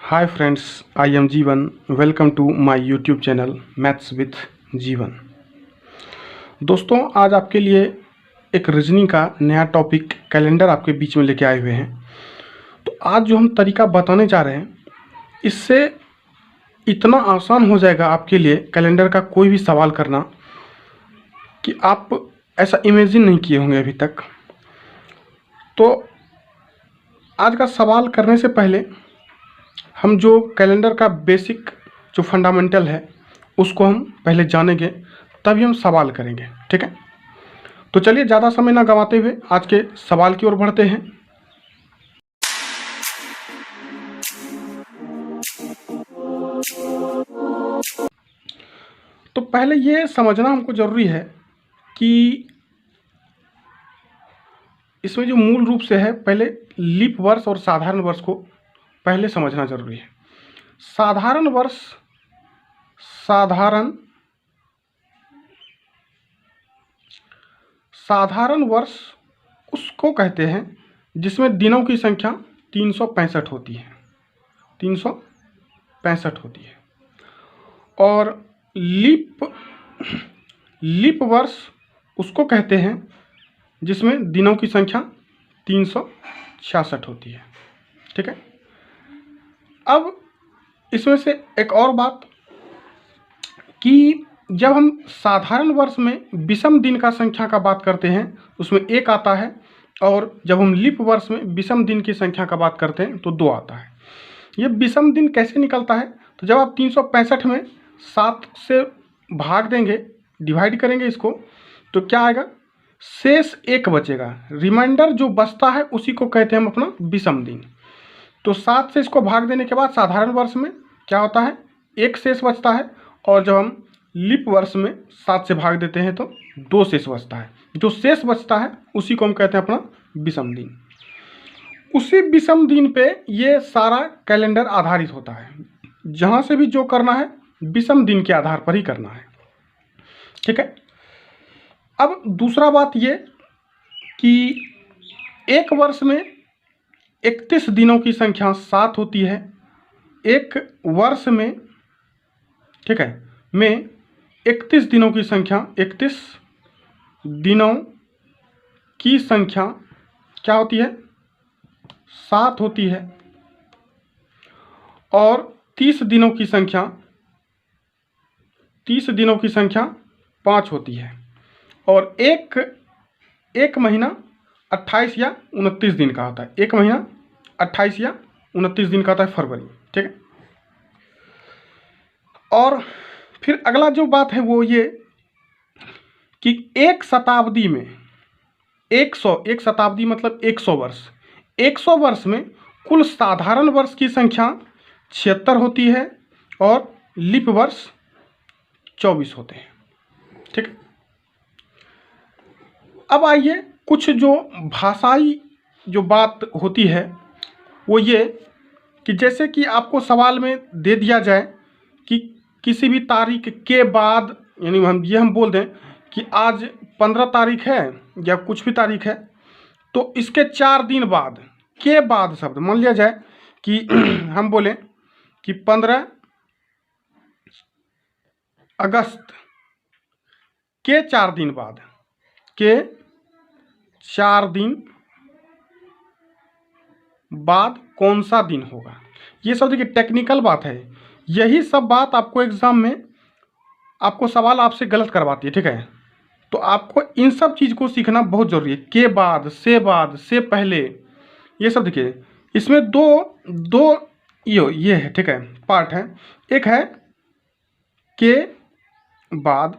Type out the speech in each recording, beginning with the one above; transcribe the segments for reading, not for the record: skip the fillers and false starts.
Hi friends, I am Jeevan. Welcome to my YouTube channel maths with Jeevan. दोस्तों, आज आपके लिए एक रीजनिंग का नया टॉपिक कैलेंडर आपके बीच में लेके आए हुए हैं। तो आज जो हम तरीका बताने जा रहे हैं, इससे इतना आसान हो जाएगा आपके लिए कैलेंडर का कोई भी सवाल करना कि आप ऐसा इमेजिन नहीं किए होंगे अभी तक। तो आज का सवाल करने से पहले हम जो कैलेंडर का बेसिक जो फंडामेंटल है उसको हम पहले जानेंगे, तभी हम सवाल करेंगे। ठीक है, तो चलिए ज़्यादा समय ना गंवाते हुए आज के सवाल की ओर बढ़ते हैं। तो पहले ये समझना हमको ज़रूरी है कि इसमें जो मूल रूप से है, पहले लीप वर्ष और साधारण वर्ष को पहले समझना जरूरी है। साधारण वर्ष साधारण वर्ष उसको कहते हैं जिसमें दिनों की संख्या 365 होती है। 365 होती है। और लीप वर्ष उसको कहते हैं जिसमें दिनों की संख्या 366 होती है। ठीक है, अब इसमें से एक और बात कि जब हम साधारण वर्ष में विषम दिन का संख्या का बात करते हैं उसमें 1 आता है, और जब हम लीप वर्ष में विषम दिन की संख्या का बात करते हैं तो 2 आता है। ये विषम दिन कैसे निकलता है? तो जब आप 365 में 7 से भाग देंगे, डिवाइड करेंगे इसको, तो क्या आएगा? शेष 1 बचेगा। रिमाइंडर जो बचता है उसी को कहते हैं हम अपना विषम दिन। तो 7 से इसको भाग देने के बाद साधारण वर्ष में क्या होता है? 1 शेष बचता है, और जब हम लीप वर्ष में 7 से भाग देते हैं तो 2 शेष बचता है। जो शेष बचता है उसी को हम कहते हैं अपना विषम दिन। उसी विषम दिन पे ये सारा कैलेंडर आधारित होता है। जहाँ से भी जो करना है विषम दिन के आधार पर ही करना है। ठीक है, अब दूसरा बात ये कि एक वर्ष में 31 दिनों की संख्या 7 होती है। एक वर्ष में, ठीक है, में 31 दिनों की संख्या 31 दिनों की संख्या क्या होती है? 7 होती है। और 30 दिनों की संख्या 5 होती है। और एक महीना 28 या 29 दिन का होता है। एक महीना 28 या 29 दिन का होता है, फरवरी। ठीक है, और फिर अगला जो बात है वो ये कि एक शताब्दी में 100 शताब्दी मतलब 100 वर्ष। 100 वर्ष में कुल साधारण वर्ष की संख्या 76 होती है और लीप वर्ष 24 होते हैं। ठीक है, अब आइए कुछ जो भाषाई जो बात होती है वो ये कि जैसे कि आपको सवाल में दे दिया जाए कि किसी भी तारीख के बाद, यानी हम बोल दें कि आज 15 तारीख है या कुछ भी तारीख है, तो इसके 4 दिन बाद के बाद शब्द मान लिया जाए कि हम बोलें कि 15 अगस्त के 4 दिन बाद, के 4 दिन बाद कौन सा दिन होगा। ये सब देखिए टेक्निकल बात है। यही सब बात आपको एग्जाम में आपको सवाल आपसे गलत करवाती है। ठीक है, तो आपको इन सब चीज़ को सीखना बहुत ज़रूरी है। के बाद, से पहले, ये सब देखिए इसमें दो ये है। ठीक है, पार्ट है। एक है के बाद,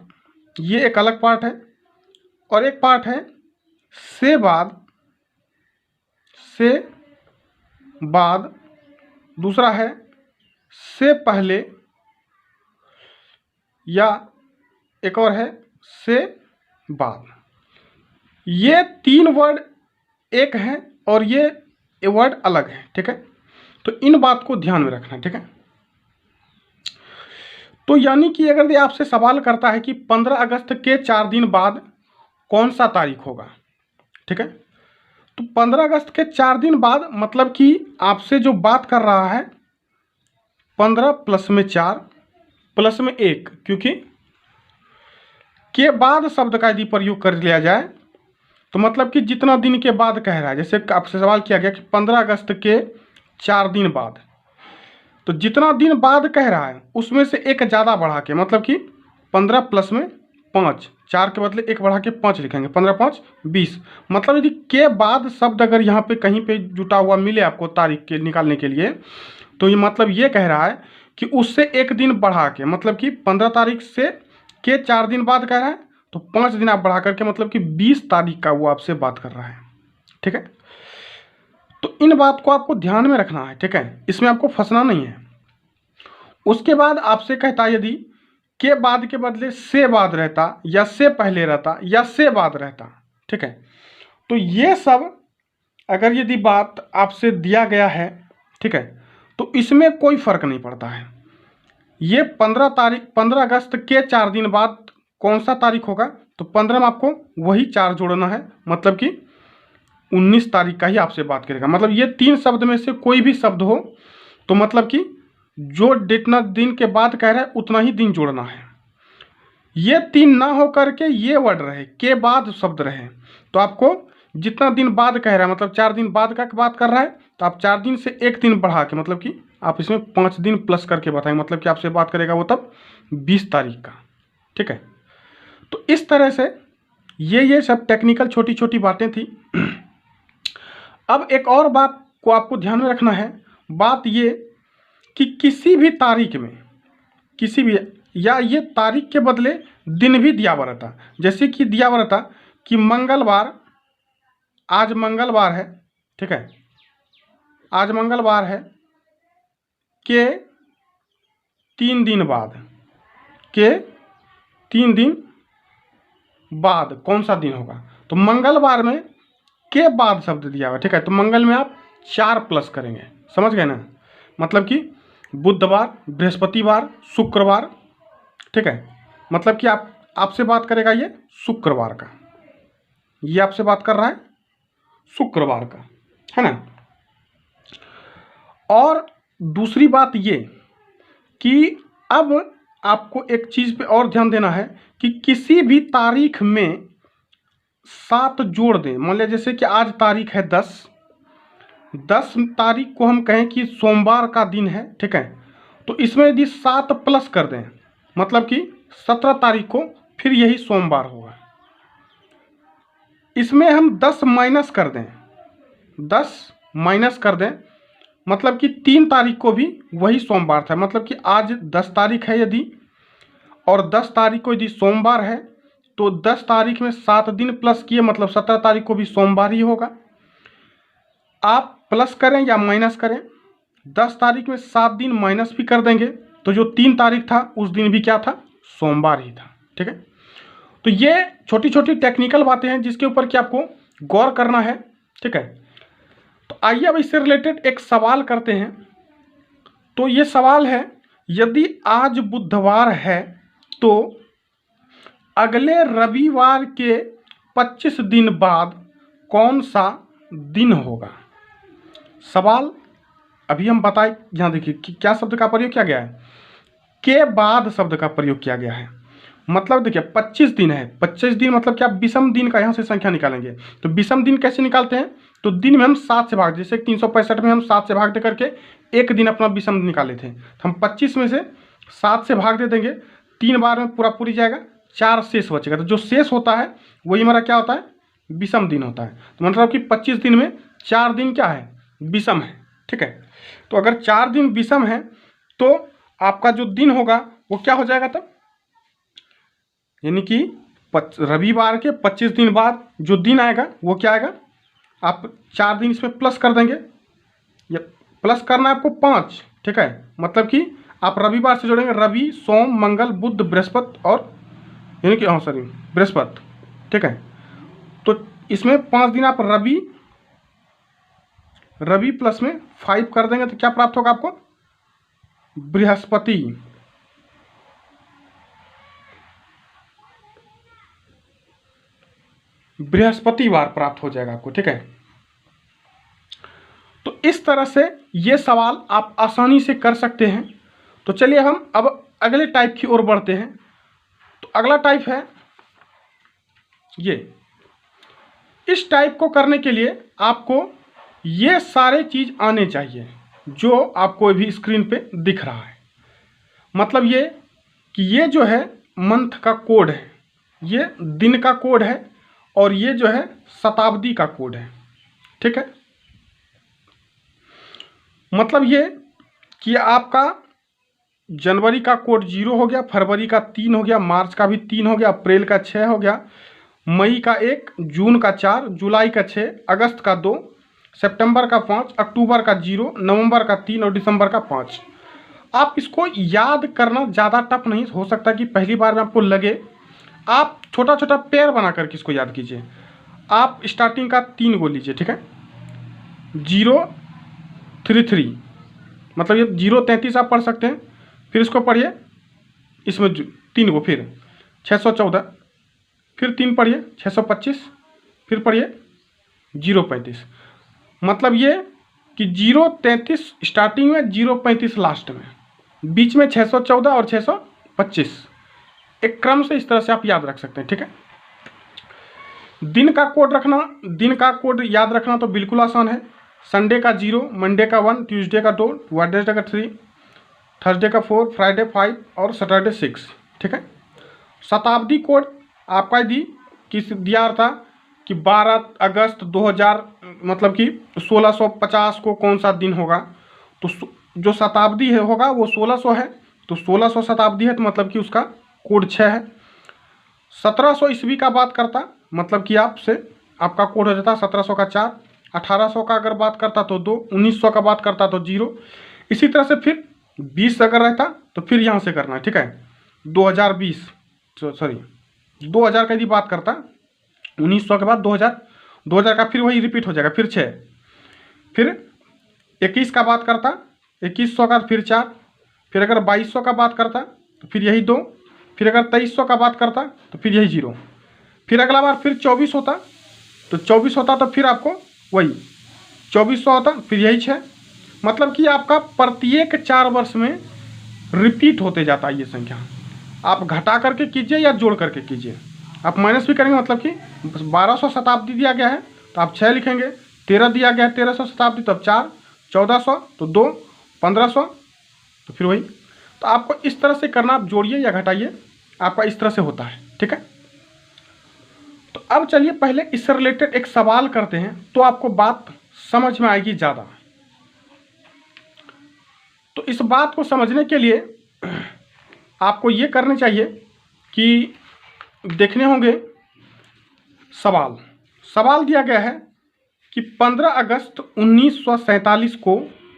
ये एक अलग पार्ट है, और एक पार्ट है से बाद, दूसरा है से पहले, या एक और है से बाद। ये 3 वर्ड एक हैं और ये वर्ड अलग है। ठीक है, तो इन बात को ध्यान में रखना। ठीक है, तो यानी कि अगर ये आपसे सवाल करता है कि 15 अगस्त के 4 दिन बाद कौन सा तारीख होगा, ठीक है, तो 15 अगस्त के 4 दिन बाद मतलब कि आपसे जो बात कर रहा है 15 प्लस में 4 प्लस में 1, क्योंकि के बाद शब्द का यदि प्रयोग कर लिया जाए तो मतलब कि जितना दिन के बाद कह रहा है, जैसे आपसे सवाल किया गया कि 15 अगस्त के 4 दिन बाद, तो जितना दिन बाद कह रहा है उसमें से एक ज़्यादा बढ़ा के, मतलब कि 15 प्लस में 5, 4 के बदले 1 बढ़ा के 5 लिखेंगे, 15 5 20। मतलब यदि के बाद शब्द अगर यहाँ पे कहीं पे जुटा हुआ मिले आपको तारीख के निकालने के लिए, तो ये मतलब ये कह रहा है कि उससे एक दिन बढ़ा के, मतलब कि 15 तारीख से के 4 दिन बाद कह रहा है तो 5 दिन आप बढ़ा करके मतलब कि 20 तारीख का वो आपसे बात कर रहा है। ठीक है, तो इन बात को आपको ध्यान में रखना है। ठीक है, इसमें आपको फंसना नहीं है। उसके बाद आपसे कहता है यदि के बाद के बदले से बाद रहता, या से पहले रहता, या से बाद रहता। ठीक है, तो ये सब अगर यदि बात आपसे दिया गया है, ठीक है, तो इसमें कोई फर्क नहीं पड़ता है। ये 15 अगस्त के 4 दिन बाद कौन सा तारीख होगा, तो 15 में आपको वही 4 जोड़ना है, मतलब कि 19 तारीख का ही आपसे बात करेगा। मतलब ये 3 शब्द में से कोई भी शब्द हो तो मतलब कि जो जितना दिन के बाद कह रहा है उतना ही दिन जोड़ना है। ये 3 ना हो करके ये वर्ड रहे, के बाद शब्द रहे, तो आपको जितना दिन बाद कह रहा है, मतलब 4 दिन बाद का बात कर रहा है, तो आप 4 दिन से एक दिन बढ़ा के, मतलब कि आप इसमें 5 दिन प्लस करके बताएं, मतलब कि आपसे बात करेगा वो तब 20 तारीख का। ठीक है, तो इस तरह से ये सब टेक्निकल छोटी छोटी बातें थी। अब एक और बात को आपको ध्यान में रखना है, बात ये कि किसी भी तारीख में, किसी भी, या ये तारीख के बदले दिन भी दिया हुआ रहता, जैसे कि दिया हुआ रहता कि मंगलवार, आज मंगलवार है, ठीक है, आज मंगलवार है, के 3 दिन बाद, के 3 दिन बाद कौन सा दिन होगा, तो मंगलवार में के बाद शब्द दिया हुआ। ठीक है, तो मंगल में आप 4 प्लस करेंगे, समझ गए ना, मतलब कि बुधवार, बृहस्पतिवार, शुक्रवार। ठीक है, मतलब कि आपसे बात करेगा ये शुक्रवार का, ये आपसे बात कर रहा है शुक्रवार का, है ना। और दूसरी बात ये कि अब आपको एक चीज़ पे और ध्यान देना है कि किसी भी तारीख में 7 जोड़ दें। मान लिया जैसे कि आज तारीख है 10 तारीख को हम कहें कि सोमवार का दिन है, ठीक है, तो इसमें यदि 7 प्लस कर दें, मतलब कि 17 तारीख को फिर यही सोमवार होगा। इसमें हम 10 माइनस कर दें, 10 माइनस कर दें, मतलब कि 3 तारीख को भी वही सोमवार था, मतलब कि आज 10 तारीख है यदि, और 10 तारीख को यदि सोमवार है, तो 10 तारीख में 7 दिन प्लस किए, मतलब 17 तारीख को भी सोमवार ही होगा। आप प्लस करें या माइनस करें, 10 तारीख में 7 दिन माइनस भी कर देंगे तो जो 3 तारीख था उस दिन भी क्या था, सोमवार ही था। ठीक है, तो ये छोटी छोटी टेक्निकल बातें हैं जिसके ऊपर कि आपको गौर करना है। ठीक है, तो आइए अब इससे रिलेटेड एक सवाल करते हैं। तो ये सवाल है, यदि आज बुधवार है तो अगले रविवार के 25 दिन बाद कौन सा दिन होगा। सवाल अभी हम बताए, यहाँ देखिए कि क्या शब्द का प्रयोग किया गया है, के बाद शब्द का प्रयोग किया गया है। मतलब देखिए 25 दिन है, 25 दिन मतलब क्या, विषम दिन का यहाँ से संख्या निकालेंगे। तो विषम दिन कैसे निकालते हैं, तो दिन में हम 7 से भाग, जैसे 365 में हम 7 से भाग दे करके एक दिन अपना विषम निकाले थे, तो हम 25 में से 7 से भाग दे देंगे, 3 बार में पूरा पूरी जाएगा, 4 शेष बचेगा। तो जो शेष होता है वही हमारा क्या होता है, विषम दिन होता है। तो मतलब कि 25 दिन में 4 दिन क्या है, विषम है। ठीक है, तो अगर 4 दिन विषम है तो आपका जो दिन होगा वो क्या हो जाएगा तब, यानी कि रविवार के 25 दिन बाद जो दिन आएगा वो क्या आएगा, आप 4 दिन इसमें प्लस कर देंगे, या प्लस करना है आपको 5। ठीक है, मतलब कि आप रविवार से जोड़ेंगे, रवि, सोम, मंगल, बुध, बृहस्पति, और यानी कि सॉरी बृहस्पति। ठीक है, तो इसमें 5 दिन आप रवि प्लस में 5 कर देंगे तो क्या प्राप्त होगा आपको, बृहस्पतिवार प्राप्त हो जाएगा आपको। ठीक है, तो इस तरह से ये सवाल आप आसानी से कर सकते हैं। तो चलिए हम अब अगले टाइप की ओर बढ़ते हैं। तो अगला टाइप है ये। इस टाइप को करने के लिए आपको ये सारे चीज आने चाहिए जो आपको अभी स्क्रीन पे दिख रहा है। मतलब ये कि ये जो है मंथ का कोड है, ये दिन का कोड है, और ये जो है शताब्दी का कोड है। ठीक है, मतलब ये कि आपका जनवरी का कोड 0 हो गया, फरवरी का 3 हो गया, मार्च का भी 3 हो गया, अप्रैल का 6 हो गया, मई का 1, जून का 4, जुलाई का 6, अगस्त का 2, सितंबर का 5, अक्टूबर का 0, नवंबर का 3 और दिसंबर का 5। आप इसको याद करना ज़्यादा टफ नहीं हो सकता कि पहली बार में आपको लगे। आप छोटा छोटा पेयर बना करके इसको याद कीजिए। आप स्टार्टिंग का 3 को लीजिए, ठीक है, 033, मतलब ये 033 आप पढ़ सकते हैं। फिर इसको पढ़िए, इसमें 3 को, फिर 614, फिर 3 पढ़िए 625, फिर पढ़िए 035। मतलब ये कि 033 स्टार्टिंग में, 035 लास्ट में, बीच में 614 और 625, एक क्रम से इस तरह से आप याद रख सकते हैं। ठीक है, दिन का कोड रखना, दिन का कोड याद रखना तो बिल्कुल आसान है। संडे का 0, मंडे का 1, ट्यूसडे का 2, वेडनेसडे का 3, थर्सडे का 4, फ्राइडे 5 और सैटरडे 6। ठीक है, शताब्दी कोड आपका दी किस दिया था कि 12 अगस्त 2000, मतलब कि 1650 को कौन सा दिन होगा। तो जो शताब्दी है होगा वो 1600 है, तो 1600 शताब्दी है, तो मतलब कि उसका कोड 6 है। 1700 ईस्वी का बात करता, मतलब कि आपसे आपका कोड हो जाता 1700 का 4, 1800 का अगर बात करता तो 2, 1900 का बात करता तो 0। इसी तरह से फिर 20 अगर रहता तो फिर यहाँ से करना है। ठीक है, 2020 सॉरी 2000 का यदि बात करता, 1900 के बाद 2000, 2000 का फिर वही रिपीट हो जाएगा, फिर 6, फिर 21 का बात करता, 2100 का फिर 4, फिर अगर 2200 का बात करता तो फिर यही 2, फिर अगर 2300 का बात करता तो फिर यही 0, फिर अगला बार फिर 24 होता, तो 24 होता तो फिर आपको वही 2400 होता, फिर यही 6। मतलब कि आपका प्रत्येक 4 वर्ष में रिपीट होते जाता है ये संख्या। आप घटा करके कीजिए या जोड़ करके कीजिए, आप माइनस भी करेंगे, मतलब कि 1200 शताब्दी दिया गया है तो आप 6 लिखेंगे, 13 दिया गया है 1300 शताब्दी तब 4, 1400 तो 2, 1500 तो फिर वही। तो आपको इस तरह से करना, आप जोड़िए या घटाइए, आपका इस तरह से होता है। ठीक है, तो अब चलिए पहले इससे रिलेटेड एक सवाल करते हैं तो आपको बात समझ में आएगी ज़्यादा। तो इस बात को समझने के लिए आपको ये करने चाहिए कि देखने होंगे सवाल। सवाल दिया गया है कि 15 अगस्त 1947 को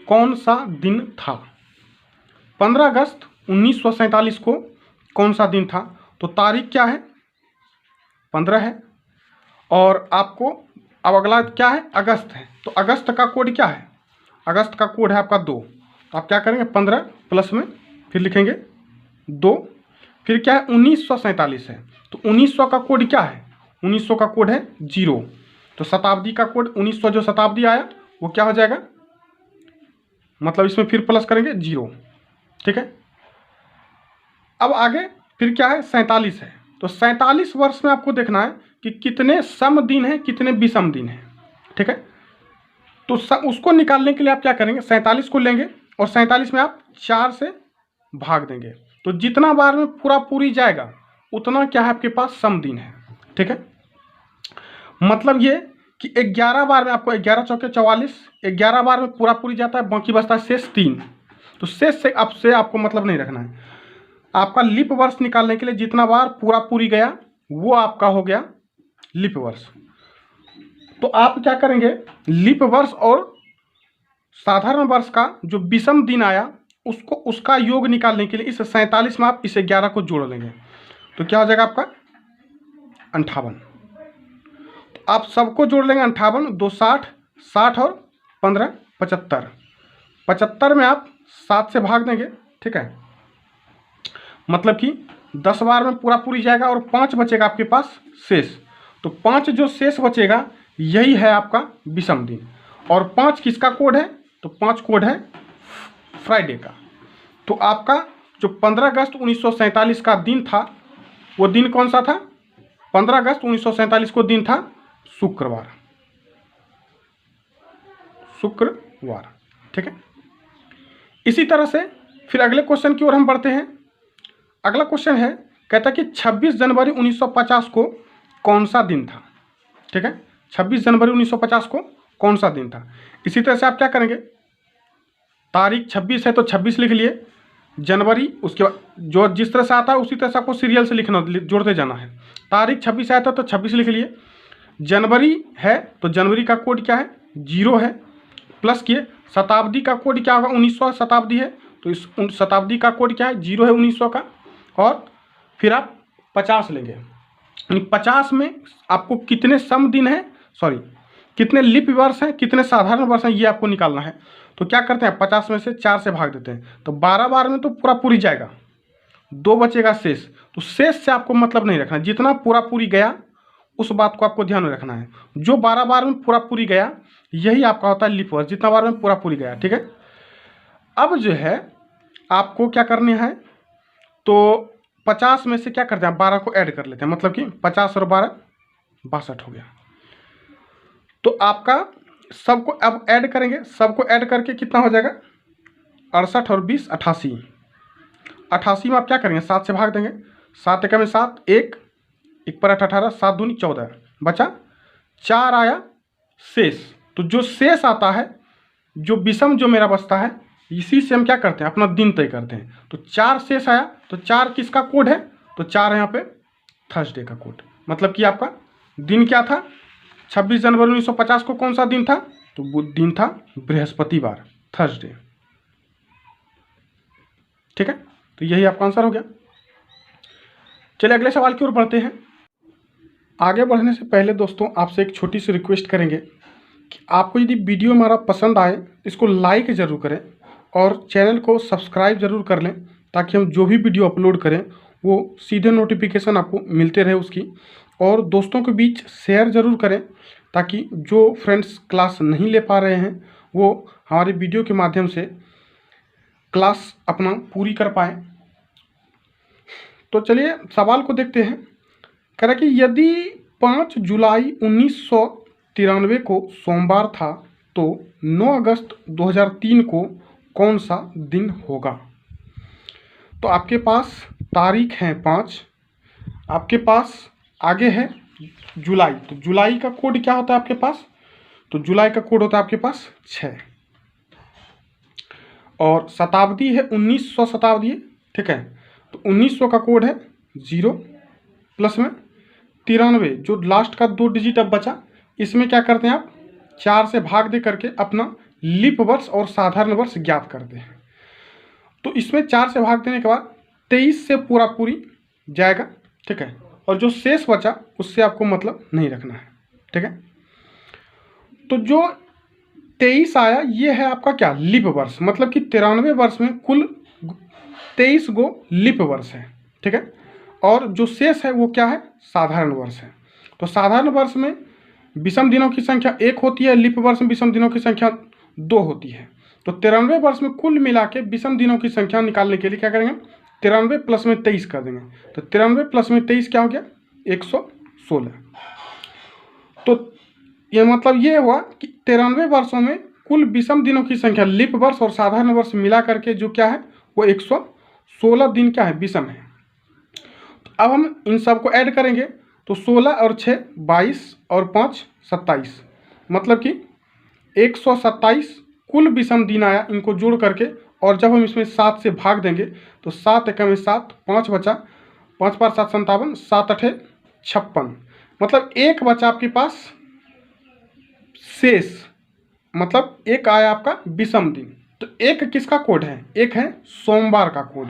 कौन सा दिन था। 15 अगस्त 1947 को कौन सा दिन था। तो तारीख क्या है, 15 है, और आपको अब अगला क्या है, अगस्त है। तो अगस्त का कोड क्या है, अगस्त का कोड है आपका 2। तो आप क्या करेंगे, 15 प्लस में फिर लिखेंगे 2, फिर क्या है 1947 है, तो 1900 का कोड क्या है, 1900 का कोड है 0। तो शताब्दी का कोड 1900 जो शताब्दी आया वो क्या हो जाएगा, मतलब इसमें फिर प्लस करेंगे 0। ठीक है, अब आगे फिर क्या है 47 है। तो 47 वर्ष में आपको देखना है कि कितने सम दिन हैं, कितने विषम दिन हैं। ठीक है, तो उसको निकालने के लिए आप क्या करेंगे, 47 को लेंगे और 47 में आप 4 से भाग देंगे, तो जितना बार में पूरा पूरी जाएगा उतना क्या है आपके पास सम दिन है। ठीक है, मतलब ये कि 11 बार में आपको 11 चौके 44, 11 बार में पूरा पूरी जाता है, बाकी बचता है शेष 3। तो शेष से आपको मतलब नहीं रखना है। आपका लीप वर्ष निकालने के लिए जितना बार पूरा पूरी गया वो आपका हो गया लीप वर्ष। तो आप क्या करेंगे, लीप वर्ष और साधारण वर्ष का जो विषम दिन आया उसको, उसका योग निकालने के लिए इस 47 में आप इस 11 को जोड़ लेंगे, तो क्या हो जाएगा आपका 58। तो आप सबको जोड़ लेंगे, 58, 2 60, 60 और 15 75, 75 में आप 7 से भाग देंगे। ठीक है, मतलब कि 10 बार में पूरा पूरी जाएगा और 5 बचेगा आपके पास शेष। तो 5 जो शेष बचेगा यही है आपका विषम दिन। और 5 किसका कोड है, तो 5 कोड है फ्राइडे का। तो आपका जो 15 अगस्त 1947 का दिन था, वो दिन कौन सा था? 15 अगस्त 1947 को दिन था शुक्रवार। शुक्रवार, ठीक है। इसी तरह से फिर अगले क्वेश्चन की ओर हम बढ़ते हैं। अगला क्वेश्चन है, कहता है कि 26 जनवरी 1950 को कौन सा दिन था? ठीक है, 26 जनवरी 1950 को कौन सा दिन था? इसी तरह से आप क्या करेंगे, तारीख 26 है तो 26 लिख लिए, जनवरी उसके बाद जो जिस तरह से आता है उसी तरह से आपको सीरियल से लिखना, जोड़ते जाना है। तारीख 26 आया था तो 26 लिख लिए, जनवरी है तो जनवरी का कोड क्या है? 0 है, प्लस किए शताब्दी का कोड क्या होगा? 1900 शताब्दी है तो इस शताब्दी का कोड क्या है? 0 है 1900 का, और फिर आप 50 लेंगे। यानी 50 में आपको कितने सम दिन है, सॉरी कितने लिप वर्ष हैं, कितने साधारण वर्ष हैं, ये आपको निकालना है। तो क्या करते हैं, 50 में से 4 से भाग देते हैं, तो 12 बार में तो पूरा पूरी जाएगा, 2 बचेगा शेष। तो शेष से आपको मतलब नहीं रखना, जितना पूरा पूरी गया उस बात को आपको ध्यान में रखना है। जो 12 बार में पूरा पूरी गया यही आपका होता है लीप वर्ष, जितना बार में पूरा पूरी गया, ठीक है। अब जो है आपको क्या करना है, तो 50 में से क्या करते हैं, 12 को ऐड कर लेते हैं, मतलब कि 50 और 12 62 हो गया। तो आपका सबको अब ऐड करेंगे, सबको ऐड करके कितना हो जाएगा? 68 और 20 88। 88 में आप क्या करेंगे, 7 से भाग देंगे, 7 एकम में 7, 1 पर 8 18, 7 दूनी 14, बचा 4 आया शेष। तो जो शेष आता है, जो विषम जो मेरा बचता है, इसी से हम क्या करते हैं, अपना दिन तय करते हैं। तो 4 शेष आया, तो 4 किसका कोड है? तो 4 है यहाँ पे थर्सडे का कोड, मतलब कि आपका दिन क्या था? 26 जनवरी 1950 को कौन सा दिन था? तो वो दिन था बृहस्पतिवार, थर्सडे, ठीक है। तो यही आपका आंसर हो गया। चलिए अगले सवाल की ओर बढ़ते हैं। आगे बढ़ने से पहले दोस्तों आपसे एक छोटी सी रिक्वेस्ट करेंगे कि आपको यदि वीडियो हमारा पसंद आए इसको लाइक ज़रूर करें और चैनल को सब्सक्राइब ज़रूर कर लें, ताकि हम जो भी वीडियो अपलोड करें वो सीधे नोटिफिकेशन आपको मिलते रहे उसकी। और दोस्तों के बीच शेयर ज़रूर करें, ताकि जो फ्रेंड्स क्लास नहीं ले पा रहे हैं वो हमारे वीडियो के माध्यम से क्लास अपना पूरी कर पाएँ। तो चलिए सवाल को देखते हैं। कह रहा कि यदि 5 जुलाई 1993 को सोमवार था तो 9 अगस्त 2003 को कौन सा दिन होगा? तो आपके पास तारीख है 5, आपके पास आगे है जुलाई, तो जुलाई का कोड क्या होता है आपके पास? तो जुलाई का कोड होता है आपके पास 6, और शताब्दी है 1900 शताब्दी, ठीक है। तो 1900 का कोड है 0, प्लस में 93, जो लास्ट का 2 डिजिट अब बचा, इसमें क्या करते हैं आप 4 से भाग दे करके अपना लीप वर्ष और साधारण वर्ष ज्ञात करते हैं। तो इसमें 4 से भाग देने के बाद 23 से पूरा पूरी जाएगा, ठीक है। और जो शेष बचा उससे आपको मतलब नहीं रखना है, ठीक है। तो जो 23 आया ये है आपका क्या, लीप वर्ष, मतलब कि 93 वर्ष में कुल 23 गो लीप वर्ष है, ठीक है। और जो शेष है वो क्या है, साधारण वर्ष है। तो साधारण वर्ष में विषम दिनों की संख्या 1 होती है, लीप वर्ष में विषम दिनों की संख्या 2 होती है। तो 93 वर्ष में कुल मिला के विषम दिनों की संख्या निकालने के लिए क्या करेंगे, 93 प्लस में 23 कर देंगे। तो 93 प्लस में 23 क्या हो गया, 116। तो ये मतलब ये हुआ कि 93 वर्षों में कुल विषम दिनों की संख्या लीप वर्ष और साधारण वर्ष मिला करके जो क्या है वो 116 दिन क्या है, विषम है। अब हम इन सब को ऐड करेंगे तो 16 और 6 22 और 5 27, मतलब कि 127 कुल विषम दिन आया इनको जोड़ करके। और जब हम इसमें 7 से भाग देंगे तो 7 एकम में 7, 5 बचा, 5 पर 7 57, 7 8 56, मतलब एक बचा आपके पास शेष, मतलब एक आया आपका विषम दिन। तो एक किसका कोड है, एक है सोमवार का कोड।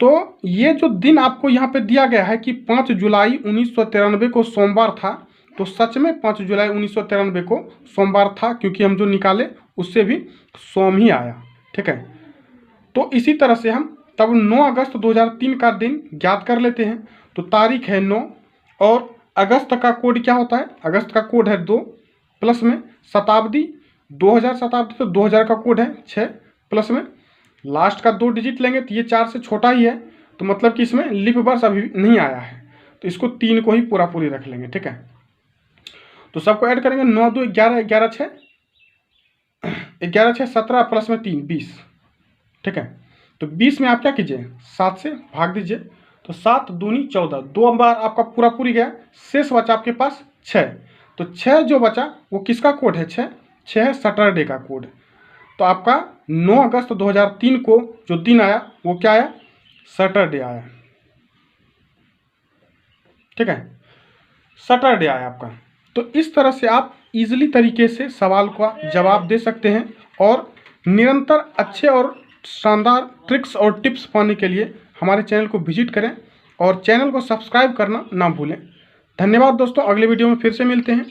तो ये जो दिन आपको यहाँ पे दिया गया है कि 5 जुलाई 1993 को सोमवार था, तो सच में 5 जुलाई 1993 को सोमवार था, क्योंकि हम जो निकाले उससे भी सोम ही आया, ठीक है। तो इसी तरह से हम तब 9 अगस्त 2003 का दिन ज्ञात कर लेते हैं। तो तारीख है 9 और अगस्त का कोड क्या होता है, अगस्त का कोड है 2, प्लस में शताब्दी 2000 शताब्दी, तो 2000 का कोड है 6, प्लस में लास्ट का 2 डिजिट लेंगे तो ये 4 से छोटा ही है, तो मतलब कि इसमें लीप वर्ष अभी नहीं आया है, तो इसको 3 को ही पूरा पूरी रख लेंगे। ठीक है, तो सबको ऐड करेंगे। 9 2 11, 11 6 11 6 17 प्लस में 3 20। ठीक है, तो 20 में आप क्या कीजिए 7 से भाग दीजिए, तो 7 दूनी 14, 2 बार आपका पूरा पूरी गया, शेष बचा आपके पास 6। तो 6 जो बचा वो किसका कोड है, 6 है सैटरडे का कोड। तो आपका 9 अगस्त 2003 को जो दिन आया वो क्या आया, सैटरडे आया। ठीक है, सैटरडे आया आपका। तो इस तरह से आप इजीली तरीके से सवाल का जवाब दे सकते हैं, और निरंतर अच्छे और शानदार ट्रिक्स और टिप्स पाने के लिए हमारे चैनल को विजिट करें और चैनल को सब्सक्राइब करना ना भूलें। धन्यवाद दोस्तों, अगले वीडियो में फिर से मिलते हैं।